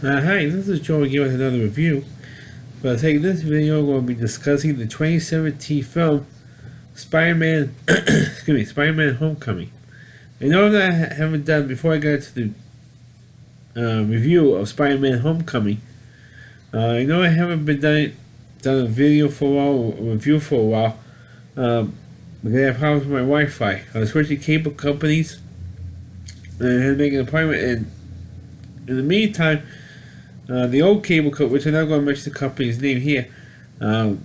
Hi, this is Joe again with another review. But in this video, we're going to be discussing the 2017 film Spider-Man, Spider-Man: Homecoming. I know that I haven't done before I got to the review of Spider-Man: Homecoming. I know I haven't done a video for a while, or a review for a while. Because I had problems with my Wi-Fi. I was switching cable companies, and I had to make an appointment. And in the meantime, the old cable company, which I'm not going to mention the company's name here, as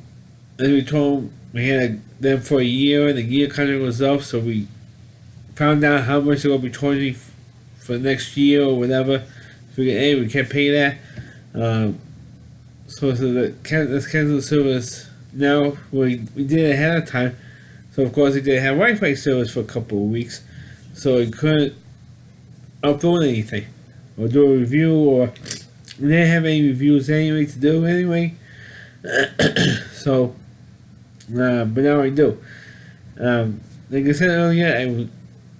we told, we had them for a year, and the year kind of was up, so we found out how much they're going to be charging for next year or whatever. Figured, hey, we can't pay that. So let's cancel the service now. We did it ahead of time, so of course we didn't have Wi-Fi service for a couple of weeks, so we couldn't upload anything or do a review, or we didn't have any reviews anyway to do anyway. So, but now I do. Like I said earlier, I was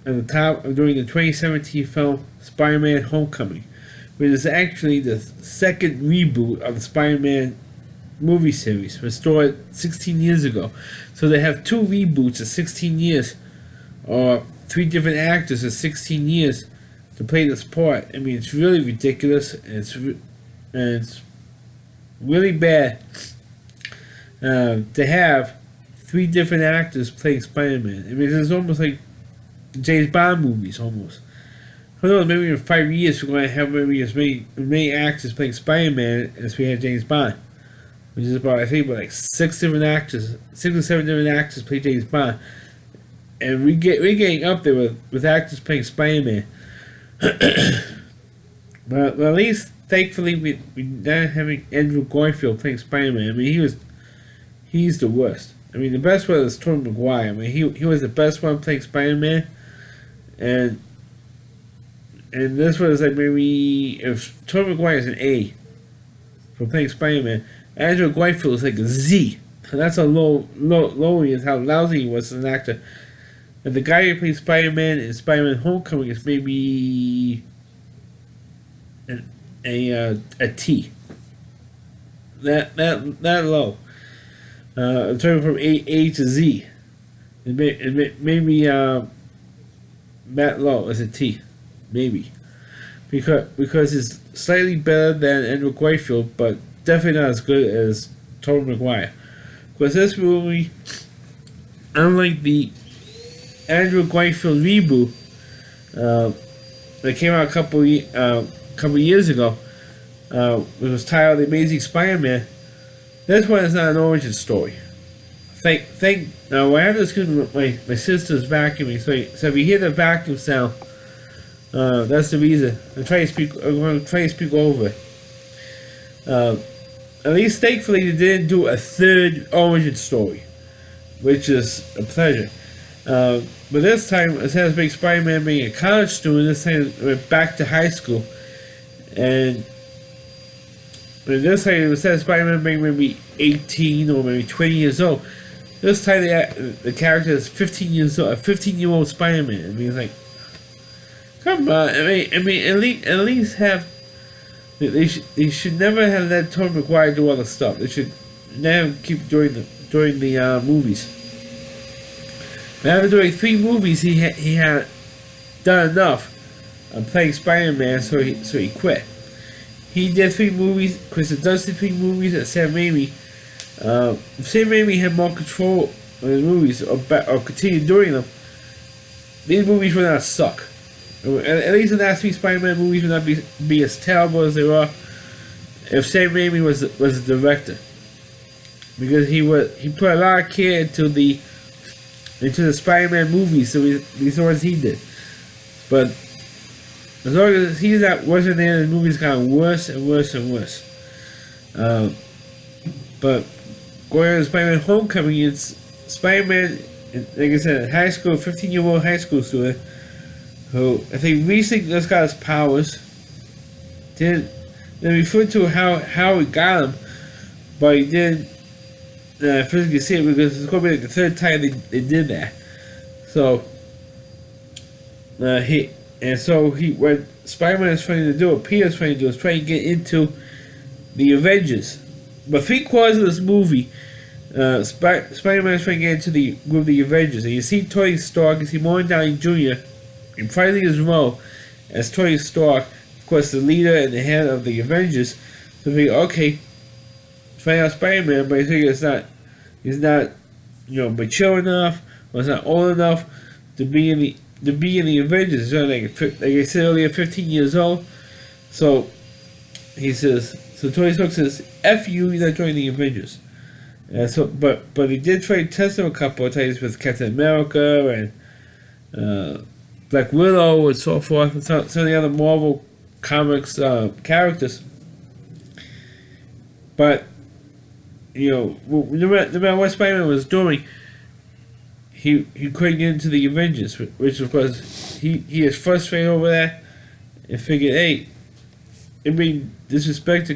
at the top of doing the 2017 film Spider-Man: Homecoming, which is actually the second reboot of the Spider-Man movie series, restored 16 years ago. So they have two reboots of 16 years, or three different actors of 16 years to play this part. I mean, it's really ridiculous, and it's really bad to have three different actors playing Spider-Man. I mean, it's almost like James Bond movies, almost. Who knows, maybe in 5 years we're going to have maybe as many actors playing Spider-Man as we had James Bond. Which is about, I think, about like 6 or 7 different actors play James Bond. And we're getting up there with actors playing Spider-Man. But at least, thankfully, we're not having Andrew Garfield playing Spider-Man. I mean, he's the worst. I mean, the best one is Tobey Maguire. I mean, he was the best one playing Spider-Man. And this one is like, maybe if Tobey Maguire is an A for playing Spider-Man, Andrew Garfield is like a Z. And that's how low he is, how lousy he was as an actor. And the guy who plays Spider-Man in Spider-Man: Homecoming is maybe a T. That low. I'm talking from A to Z. Maybe that low as a T, maybe, because it's slightly better than Andrew Garfield, but definitely not as good as Tobey Maguire. Because this movie, unlike the Andrew Garfield reboot that came out a couple years ago, it was titled The Amazing Spider-Man. This one is not an origin story. Now I have this because my sister's vacuuming, so if you hear the vacuum sound, that's the reason. I'm going to try to speak over it. At least thankfully they didn't do a third origin story, which is a pleasure. But this time, instead of being Spider-Man being a college student, this time went back to high school. And this time, instead of Spider-Man being maybe 18 or maybe 20 years old, this time the character is 15 years old, a 15-year-old Spider-Man. I mean, it's like, come on. I mean, at least have. They should never have let Tobey Maguire do all the stuff. They should never keep doing the movies. After doing 3 movies, he had done enough of playing Spider-Man, so he quit. He did 3 movies. Chris does the 3 movies at Sam Raimi. If Sam Raimi had more control of the movies or continued doing them, these movies would not suck. At least the last 3 Spider-Man movies would not be as terrible as they were if Sam Raimi was the director, because he put a lot of care into the Spider-Man movies, so these ones he did. But as long as wasn't there, the movies got worse and worse and worse. But going on to Spider-Man: Homecoming, it's Spider-Man, like I said, high school, 15-year-old high school student, who I think recently just got his powers. They refer to how he got them, but he didn't physically see it, because it's going to be like the 3rd time they did that. So he And so what Spider-Man is trying to do, what Peter's trying to do, is try to get into the Avengers. But 3/4 of this movie, Spider-Man is trying to get into the group of the Avengers, and you see Tony Stark, you see Warren Downey Jr. reprising his role as Tony Stark, of course, the leader and the head of the Avengers. So they figure, okay, find out Spider-Man, but I think he's not, mature enough, or he's not old enough to be in the Avengers. So like I said earlier, 15 years old. So he says, so Tony Stark says, "F you, you're not joining the Avengers." But he did try to test him a couple of times with Captain America and Black Widow and so forth, and some of the other Marvel comics characters. But no matter what Spider-Man was doing, he couldn't get into the Avengers, which of course he is frustrated over that, and figured, hey, it being disrespected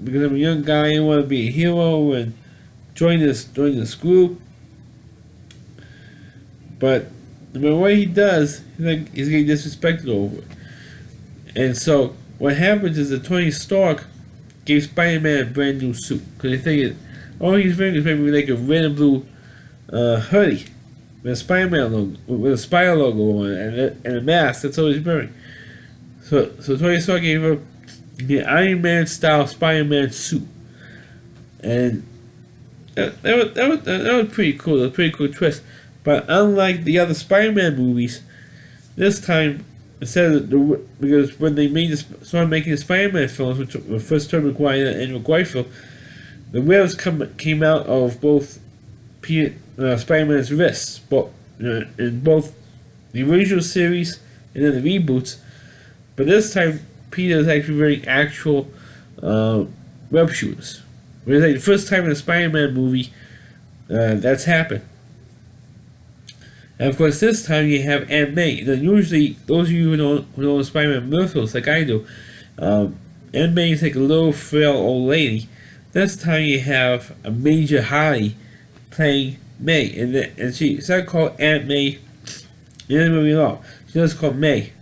because I'm a young guy and want to be a hero and join this group. But no matter what he does, he's getting disrespected over it. And so what happens is that Tony Stark gave Spider-Man a brand new suit, because they figured all he's wearing is maybe like a red and blue hoodie with a Spider-Man logo, with a Spider logo on it, and a mask. That's all he's wearing. So Tony Stark gave him the Iron Man style Spider-Man suit, and that was pretty cool. It was a pretty cool twist. But unlike the other Spider-Man movies, this time, because when they started making the Spider-Man films, which were first Tobey Maguire and Andrew Garfield, the webs came out of both Spider-Man's wrists, in both the original series and then the reboots. But this time, Peter is actually wearing actual web shooters. It's like the first time in a Spider-Man movie that's happened. And of course, this time you have Aunt May. Now, usually, those of you who know the Spider-Man mythos, like I do, Aunt May is like a little frail old lady. This time you have a Major Hardy playing May, and she's not called Aunt May in the movie at all. She's just called May,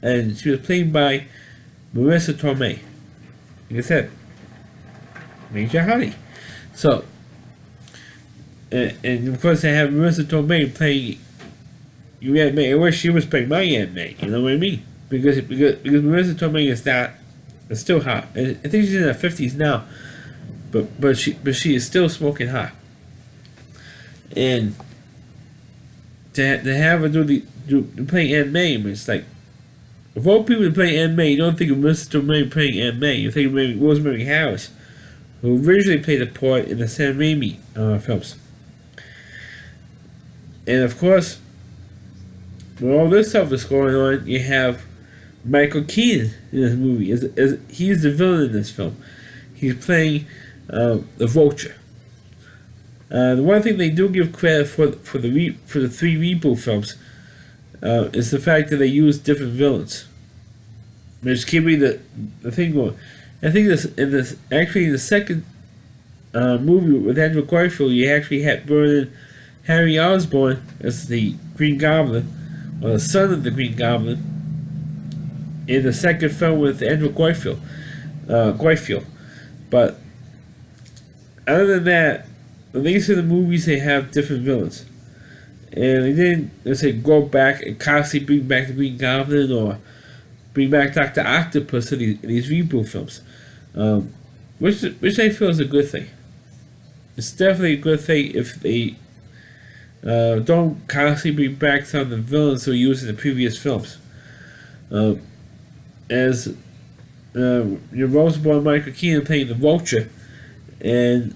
and she was played by Marissa Tomei. Like I said, Major Hardy. So, and of course, I have Marissa Tomei playing your Aunt May. I wish she was playing my Aunt May. You know what I mean? Because Marissa Tomei is still hot. I think she's in her 50s now, but she is still smoking hot. And to have her do playing Aunt May, it's like, of all people to play Aunt May, you don't think of Marissa Tomei playing Aunt May. You think of maybe Rosemary Harris, who originally played the part in the Sam Raimi films. And of course, with all this stuff that's going on, you have Michael Keaton in this movie. As he's the villain in this film. He's playing the Vulture. The one thing they do give credit for the three reboot films is the fact that they use different villains. Which keep me the thing going. I think in the second movie with Andrew Garfield, you actually had Vernon Harry Osborn as the Green Goblin, or the son of the Green Goblin, in the second film with Andrew Garfield. But other than that, at least in the movies they have different villains, and they didn't, let's say, go back and constantly bring back the Green Goblin or bring back Dr. Octopus in these reboot films, which I feel is a good thing. It's definitely a good thing if they don't constantly bring back some of the villains who were used in the previous films. As your Roseborn Michael Keaton playing the Vulture, and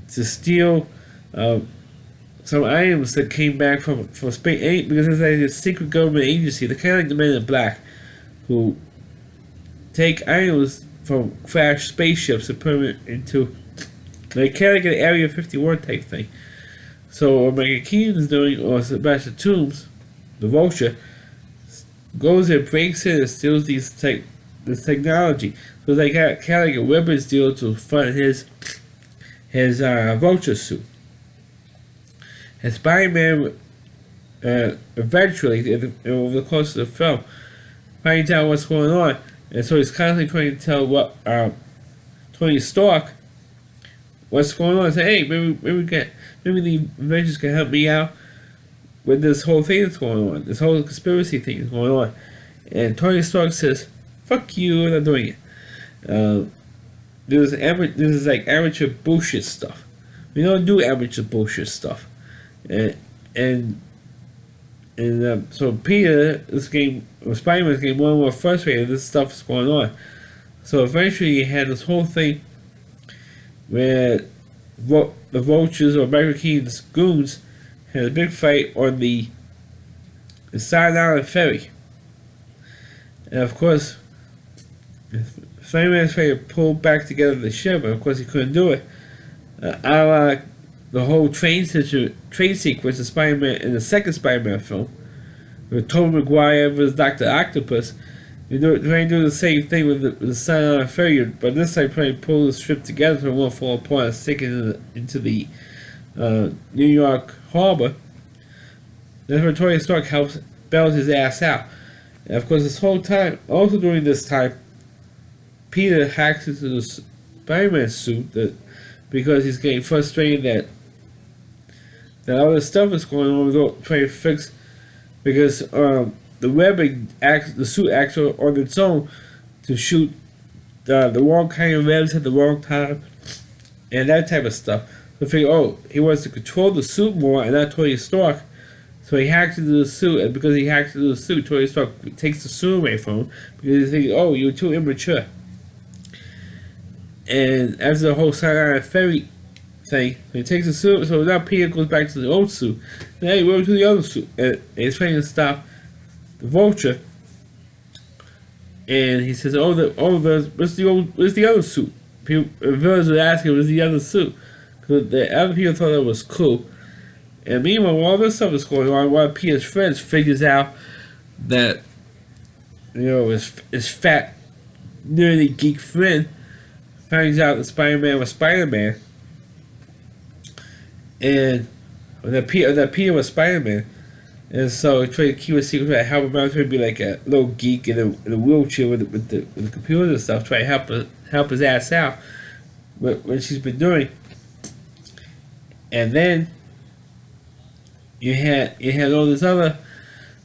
to steal some items that came back from space, because it's like a secret government agency. They're kind of like the Men in Black, who take items from crashed spaceships and put them into, like, kind of like an Area 51 type thing. So what Michael Keaton is doing, or Sebastian Toombs, the Vulture, goes and breaks in and steals this technology. So they got kind of like a weapons deal to fund his Vulture suit. And Spider-Man eventually, over the course of the film, finds out what's going on, and so he's constantly trying to tell what Tony Stark what's going on. Say, hey, maybe the Avengers can help me out with this whole thing that's going on, this whole conspiracy thing that's going on. And Tony Stark says, "Fuck you, I'm not doing it." This is like amateur bullshit stuff. We don't do amateur bullshit stuff, and so Peter, Spider-Man's getting more and more frustrated. This stuff is going on. So eventually, you had this whole thing where the Vultures or Michael Keaton's goons had a big fight on the Staten Island ferry, and of course, Spider-Man's trying to pull back together the ship, but of course he couldn't do it. Like the whole train sequence of Spider-Man in the second Spider-Man film, with Tobey Maguire versus Dr. Octopus. They're trying to do the same thing with the Staten Island ferry, but this time trying to pull the ship together so it won't fall apart and stick it into the New York harbor. That's where Tony Stark helps bails his ass out. And of course, this whole time, also during this time, Peter hacks into the Spider-Man suit because he's getting frustrated that all this stuff is going on without trying to fix, because the webbing the suit acts on its own to shoot the wrong kind of webs at the wrong time and that type of stuff. So I figure, he wants to control the suit more and not Tony Stark. So he hacks into the suit, and because he hacks into the suit, Tony Stark takes the suit away from him because he thinks, you're too immature. And after the whole Staten Island ferry thing, he takes the suit, so now Peter goes back to the old suit. And hey, we're to the other suit. And he's trying to stop the Vulture. And he says, where's the other suit? Villains would ask him, where's the other suit? Because the other people thought that was cool. And meanwhile, while all this stuff is going on, one of Peter's friends figures out that, his fat, nerdy geek friend finds out that Spider-Man was Spider-Man. And that Peter was Spider-Man. And so he tried to keep a secret, try to help him out, try to be like a little geek in a wheelchair with the computer and stuff, try to help his ass out with what she's been doing. And then you had all this other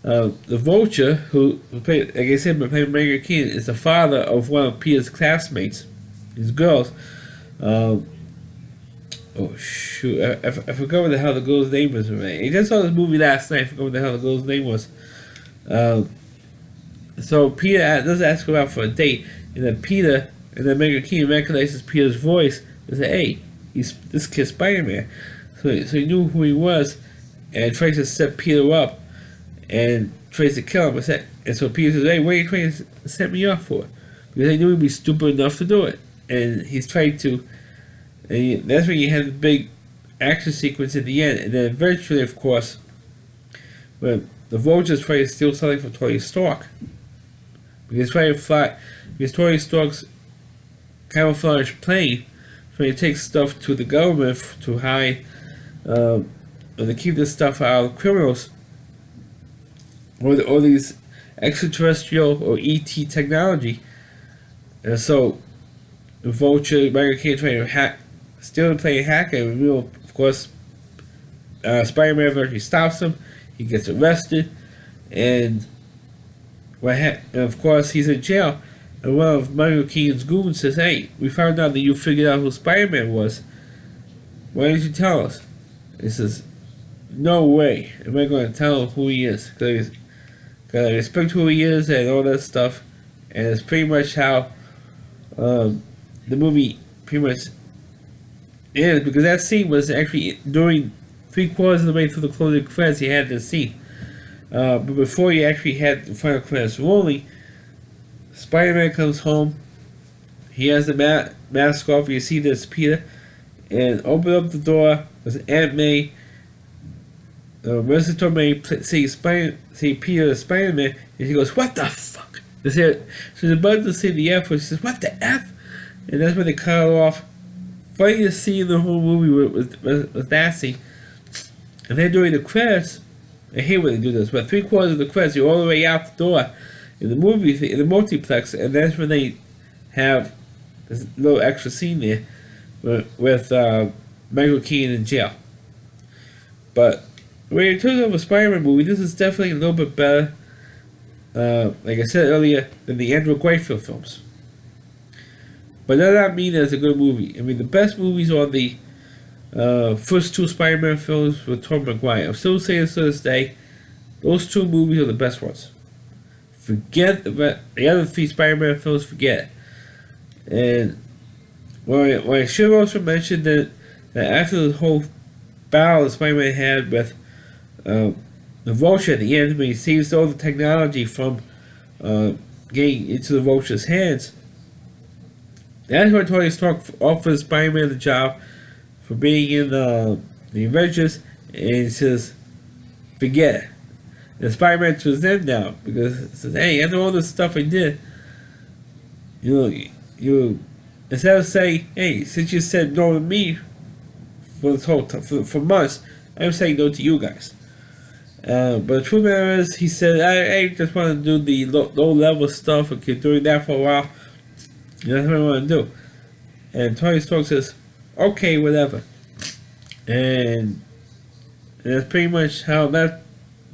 the Vulture who played, like I said, playing Michael Keaton, is the father of one of Peter's classmates, his girls. Shoot, I forgot what the hell the girl's name was. I just saw this movie last night. I forgot what the hell the girl's name was. So Peter does ask her out for a date, and then Michael Keaton recognizes Peter's voice and says, "Hey, this kid's Spider-Man." So he knew who he was, and tries to set Peter up, and tries to kill him. And so Peter says, "Hey, what are you trying to set me up for?" Because he knew he'd be stupid enough to do it, and he's trying to. And that's when you have the big action sequence at the end, and then eventually, of course, when the Vultures try to steal something from Tony Stark, because Tony Stark's camouflage plane trying to take stuff to the government to hide, and to keep this stuff out of criminals, or these extraterrestrial or ET technology, and so the Vulture, Michael Keaton trying to steal the plane, hacker, and of course, Spider-Man eventually stops him. He gets arrested, and of course he's in jail. And one of Michael Keaton's goons says, "Hey, we found out that you figured out who Spider-Man was. Why didn't you tell us?" He says, "No way am I going to tell him who he is, because I respect who he is and all that stuff." And it's pretty much how the movie pretty much ends, because that scene was actually during 3/4 of the way through the closing credits. He had this scene, but before you actually had the final credits rolling, Spider-Man comes home. He has the mask off. You see this Peter, and open up the door. There's Aunt May. Marissa Tomei see Peter as Spider-Man, and she goes, "What the fuck?" She's about to say the F word. She says, "What the F?" And that's when they cut her off. Funniest scene in the whole movie was Nancy. And then during the credits, I hate when they do this, but 3/4 of the credits are all the way out the door in the movie, in the multiplex, and that's when they have this little extra scene there with Michael Keaton in jail. But when you're talking about a Spider-Man movie, this is definitely a little bit better, like I said earlier, than the Andrew Garfield films. But that doesn't mean that it's a good movie. I mean, the best movies are the first two Spider-Man films with Tobey Maguire. I'm still saying this to this day, those two movies are the best ones. Forget about the other three Spider-Man films, forget it. And what I should also mention that after the whole battle that Spider-Man had with the Vulture at the end, when he saves all the technology from getting into the Vulture's hands, that's when Tony Stark offers Spider-Man the job for being in the Avengers, and he says, forget it. And Spider-Man turns them down because he says, hey, after all this stuff I did, you instead of saying, hey, since you said no to me for this whole time, for months, I'm saying no to you guys. But the truth matter is, he said, I just want to do the low level stuff and keep doing that for a while. And that's what I want to do. And Tony Stark says, okay, whatever. And that's pretty much how that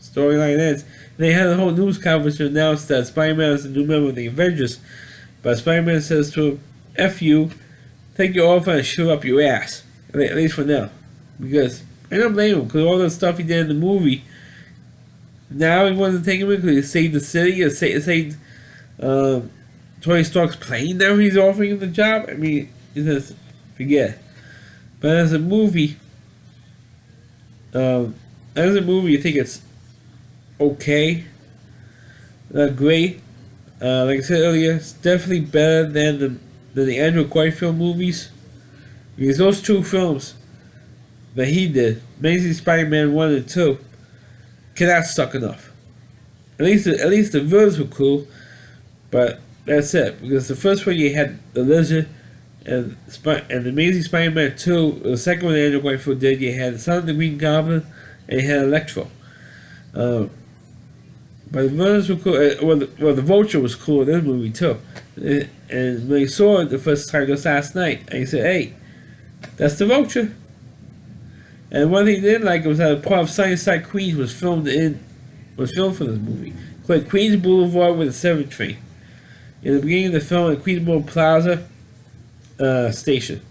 storyline ends. And they had a whole news conference to announce that Spider-Man is a new member of the Avengers. But Spider-Man says to him, F you, take your offer and shoot up your ass. At least for now. Because I don't blame him, because all the stuff he did in the movie, now he wants to take him in because he saved the city, or saved Tony Stark's plane. Now he's offering him the job. I mean, he says, forget it. But as a movie, I think it's okay, not great. Like I said earlier, it's definitely better than the Andrew Garfield movies. Because those two films that he did, Amazing Spider-Man 1 and 2, cannot suck enough. At least the villains were cool, but that's it. Because the first one you had the Lizard, and the Amazing Spider-Man 2, the second one that Andrew Garfield did, you had the Son of the Green Goblin, and you had Electro. But the villains were cool. The Vulture was cool in this movie too. And when you saw it the first time just last night, and you said, hey, that's the Vulture. And one thing I didn't like was that a part of Sunnyside, Queens was filmed for this movie. It's like Queens Boulevard with a 7 train. In the beginning of the film at Queensboro Plaza station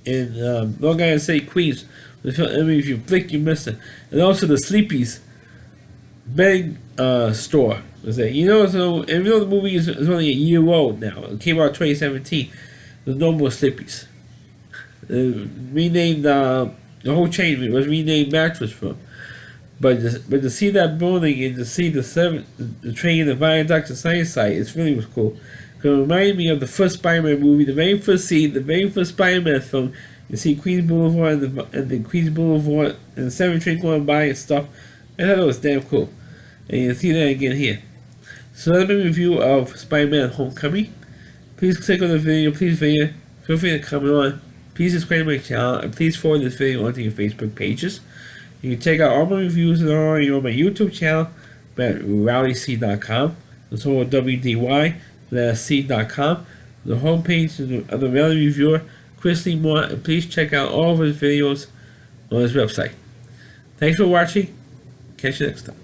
in Long Island City, Queens. I mean, if you blink, you miss it. And also the Sleepy's bedding store was there. So even though the movie is only a year old now, it came out in 2017. There's no more Sleepy's. Renamed the whole chain was renamed Mattress Firm. But to see that building and to see the train and the viaduct to Sunnyside, it really was cool. It reminded me of the first Spider-Man movie, the very first scene, the very first Spider-Man film. You see Queens Boulevard and the Queens Boulevard and the 7 train going by and stuff. I thought it was damn cool. And you see that again here. So that's my review of Spider-Man Homecoming. Please click on the video, feel free to comment on. Please subscribe to my channel, and please forward this video onto your Facebook pages. You can check out all my reviews and all on my YouTube channel at rowdyc.com. That's all WDY.C.com. The homepage of the Rowdy Reviewer, Chris Lee Moore, and please check out all of his videos on his website. Thanks for watching. Catch you next time.